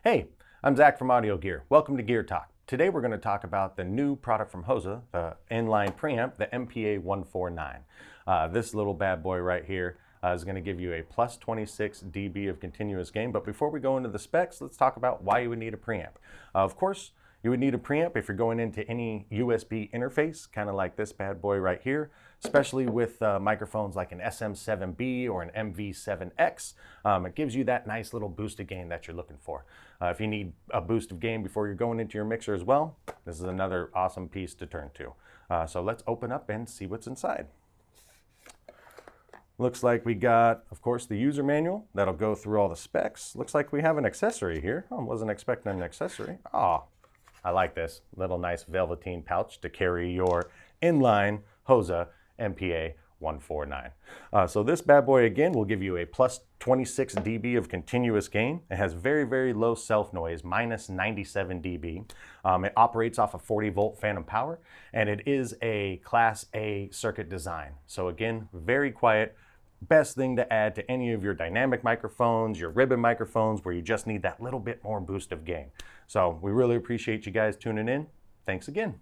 Hey, I'm Zach from Audio Gear. Welcome to Gear Talk. Today we're going to talk about the new product from Hosa, the inline preamp, the MPA-149. This little bad boy right here is going to give you a plus 26 dB of continuous gain. But before we go into the specs, let's talk about why you would need a preamp. Of course, you would need a preamp if you're going into any USB interface, kind of like this bad boy right here, especially with microphones like an SM7B or an MV7X. It gives you that nice little boost of gain that you're looking for. If you need a boost of gain before you're going into your mixer as well, this is another awesome piece to turn to. So let's open up and see what's inside. Looks like we got, of course, the user manual that'll go through all the specs. Looks like we have an accessory here. I wasn't expecting an accessory. Oh, I like this little nice velveteen pouch to carry your inline Hosa MPA-149. So this bad boy again will give you a plus 26 dB of continuous gain. It has very, very low self noise, minus 97 dB. It operates off a 40 volt phantom power, and it is a Class A circuit design. So again, very quiet. Best thing to add to any of your dynamic microphones, your ribbon microphones, where you just need that little bit more boost of gain. So we really appreciate you guys tuning in. Thanks again.